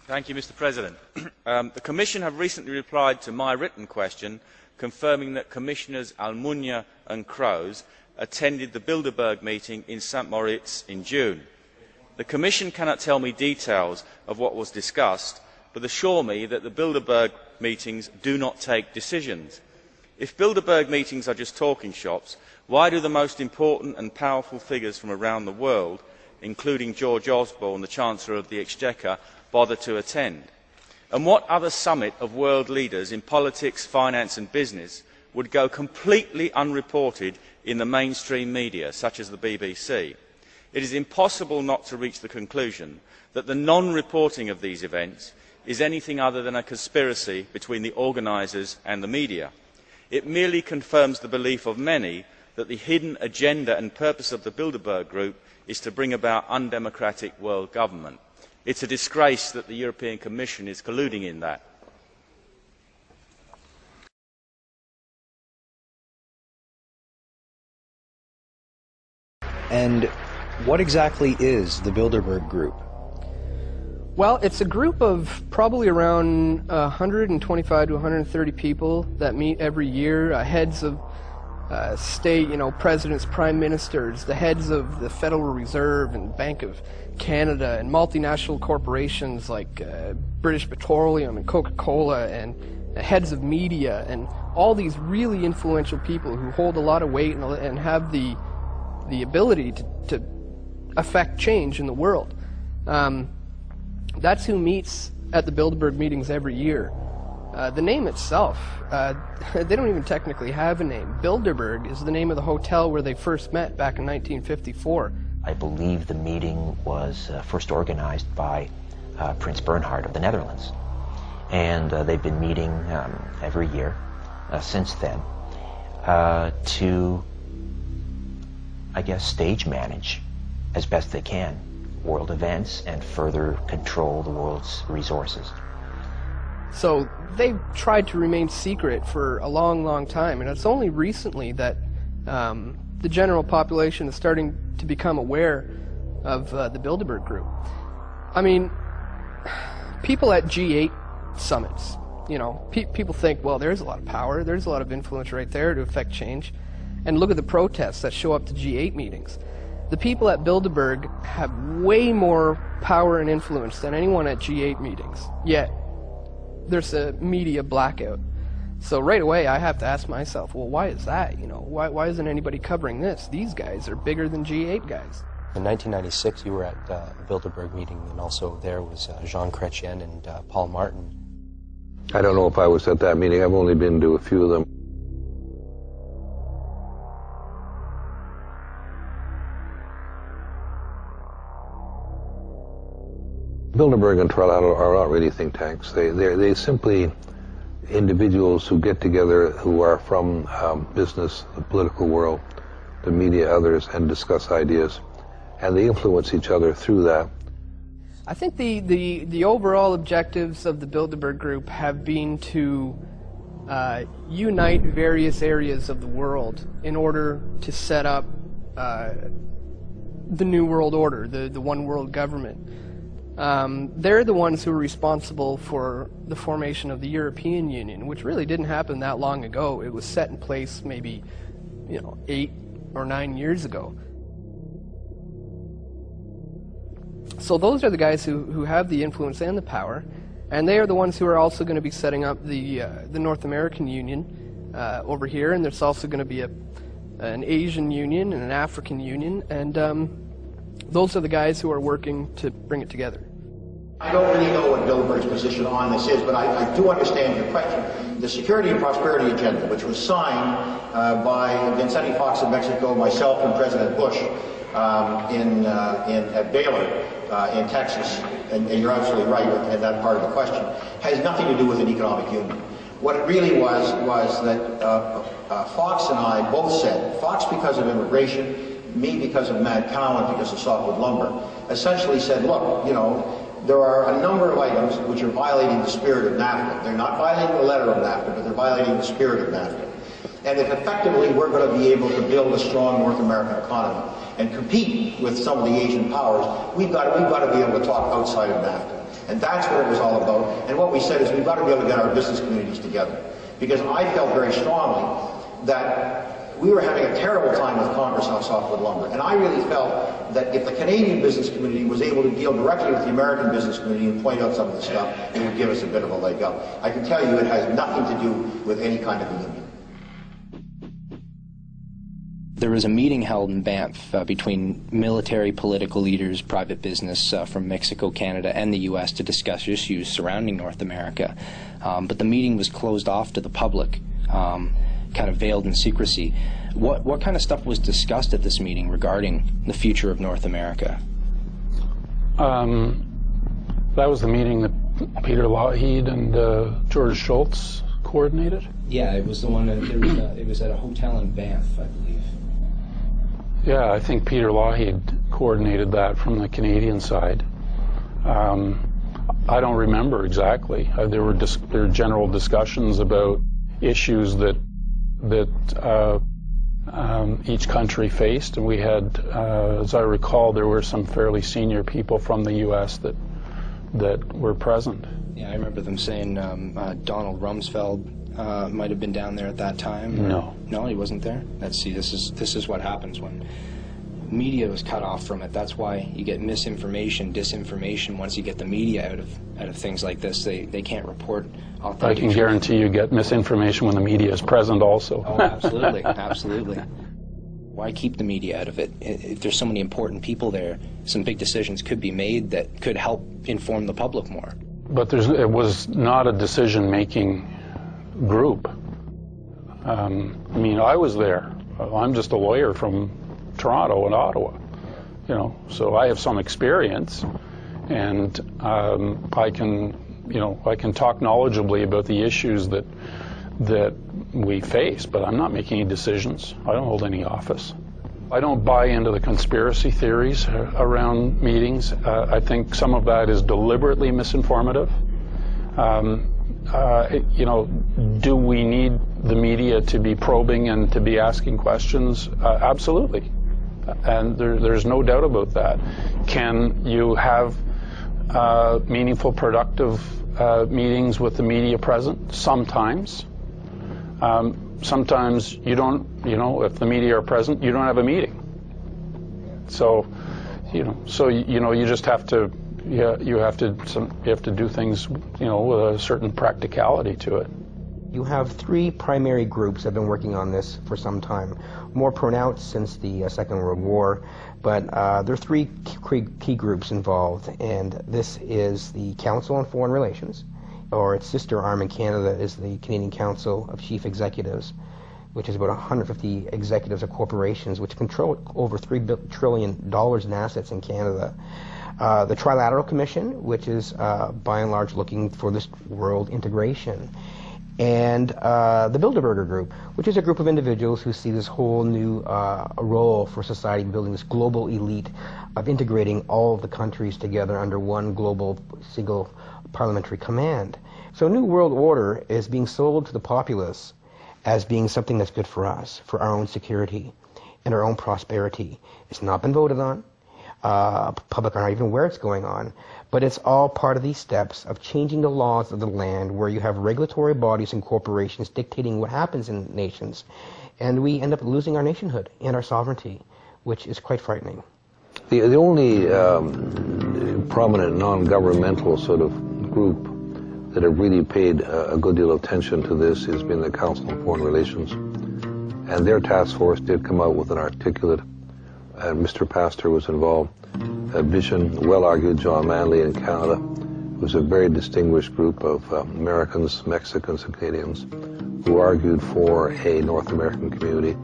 Thank you, Mr. President. The Commission have recently replied to my written question confirming that Commissioners Almunia and Kroes attended the Bilderberg meeting in St Moritz in June. The Commission cannot tell me details of what was discussed, but assure me that the Bilderberg meetings do not take decisions. If Bilderberg meetings are just talking shops, why do the most important and powerful figures from around the world, including George Osborne, the Chancellor of the Exchequer, bother to attend? And what other summit of world leaders in politics, finance and business would go completely unreported in the mainstream media, such as the BBC? It is impossible not to reach the conclusion that the non-reporting of these events is anything other than a conspiracy between the organisers and the media. It merely confirms the belief of many that the hidden agenda and purpose of the Bilderberg Group is to bring about undemocratic world government. It is a disgrace that the European Commission is colluding in that. And what exactly is the Bilderberg Group? Well, it's a group of probably around 125 to 130 people that meet every year, heads of state, presidents, prime ministers, the heads of the Federal Reserve and Bank of Canada, and multinational corporations like British Petroleum and Coca-Cola, and heads of media, and all these really influential people who hold a lot of weight and have the ability to affect change in the world. That's who meets at the Bilderberg meetings every year. The name itself, they don't even technically have a name. Bilderberg is the name of the hotel where they first met back in 1954. I believe the meeting was first organized by Prince Bernhard of the Netherlands. And they've been meeting every year since then to, I guess, stage manage as best they can world events and further control the world's resources. So they've tried to remain secret for a long, long time, and it's only recently that the general population is starting to become aware of the Bilderberg Group. I mean, people at G8 summits, people think, well, there's a lot of power, there's a lot of influence right there to affect change, and look at the protests that show up to G8 meetings. The people at Bilderberg have way more power and influence than anyone at G8 meetings, yet there's a media blackout. So right away I have to ask myself, well, why is that? Why isn't anybody covering this? These guys are bigger than G8 guys. In 1996 you were at a Bilderberg meeting, and also there was Jean Chrétien and Paul Martin. I don't know if I was at that meeting. I've only been to a few of them. Bilderberg and Trilateral are not really think tanks. They simply individuals who get together who are from business, the political world, the media, others, and discuss ideas. And they influence each other through that. I think the overall objectives of the Bilderberg Group have been to unite various areas of the world in order to set up the New World Order, the one world government. They're the ones who are responsible for the formation of the European Union, which really didn't happen that long ago. It was set in place maybe 8 or 9 years ago. So those are the guys who have the influence and the power, and they are the ones who are also going to be setting up the North American Union over here, and there's also going to be an Asian Union and an African Union, and those are the guys who are working to bring it together. I don't really know what Bilderberg's position on this is, but I do understand your question. The Security and Prosperity Agenda, which was signed by Vicente Fox of Mexico, myself, and President Bush at Baylor in Texas, and you're absolutely right in that part of the question, has nothing to do with an economic union. What it really was that Fox and I both said, Fox because of immigration, me because of Mad Cow and because of softwood lumber, essentially said, look, there are a number of items which are violating the spirit of NAFTA. They're not violating the letter of NAFTA, but they're violating the spirit of NAFTA. And if effectively we're going to be able to build a strong North American economy and compete with some of the Asian powers, we've got to be able to talk outside of NAFTA. And that's what it was all about. And what we said is we've got to be able to get our business communities together. Because I felt very strongly that we were having a terrible time with Congress on softwood lumber. And I really felt that if the Canadian business community was able to deal directly with the American business community and point out some of the stuff, it would give us a bit of a leg up. I can tell you it has nothing to do with any kind of a union. There was a meeting held in Banff between military, political leaders, private business from Mexico, Canada, and the U.S. to discuss issues surrounding North America. But the meeting was closed off to the public, kind of veiled in secrecy. What kind of stuff was discussed at this meeting regarding the future of North America? That was the meeting that Peter Lougheed and George Schultz coordinated? Yeah, it was the one that it was at a hotel in Banff, I believe. Yeah, I think Peter Lougheed coordinated that from the Canadian side. I don't remember exactly. There were general discussions about issues that each country faced, and we had, as I recall, there were some fairly senior people from the U.S. that were present. Yeah, I remember them saying Donald Rumsfeld might have been down there at that time. No. No, he wasn't there? Let's see, this is what happens when media was cut off from it. That's why you get misinformation, disinformation. Once you get the media out of things like this, they can't report authentic I can truth. guarantee you get misinformation when the media is present also. Oh, absolutely, absolutely. Why keep the media out of it? If there's so many important people there, some big decisions could be made that could help inform the public more. But it was not a decision-making group. I mean, I was there. I'm just a lawyer from Toronto and Ottawa, so I have some experience, and I can talk knowledgeably about the issues that we face, but I'm not making any decisions. I don't hold any office. I don't buy into the conspiracy theories around meetings. I think some of that is deliberately misinformative. Do we need the media to be probing and to be asking questions? Absolutely. And there's no doubt about that. Can you have meaningful, productive meetings with the media present? Sometimes. Sometimes you don't, if the media are present, you don't have a meeting. So, you just have to, you have to do things, with a certain practicality to it. You have three primary groups that have been working on this for some time, more pronounced since the Second World War, but there are three key groups involved, and this is the Council on Foreign Relations, or its sister arm in Canada is the Canadian Council of Chief Executives, which is about 150 executives of corporations which control over $3 trillion in assets in Canada. The Trilateral Commission, which is by and large looking for this world integration. And the Bilderberg Group, which is a group of individuals who see this whole new role for society, building this global elite of integrating all of the countries together under one global single parliamentary command. So a new world order is being sold to the populace as being something that's good for us, for our own security and our own prosperity. It's not been voted on. Public are not even aware it's going on. But it's all part of these steps of changing the laws of the land, where you have regulatory bodies and corporations dictating what happens in nations. And we end up losing our nationhood and our sovereignty, which is quite frightening. The only prominent non-governmental sort of group that have really paid a good deal of attention to this has been the Council on Foreign Relations. And their task force did come out with an articulate, and Mr. Pastor was involved, a vision, well-argued. John Manley in Canada. It was a very distinguished group of Americans, Mexicans, and Canadians who argued for a North American community.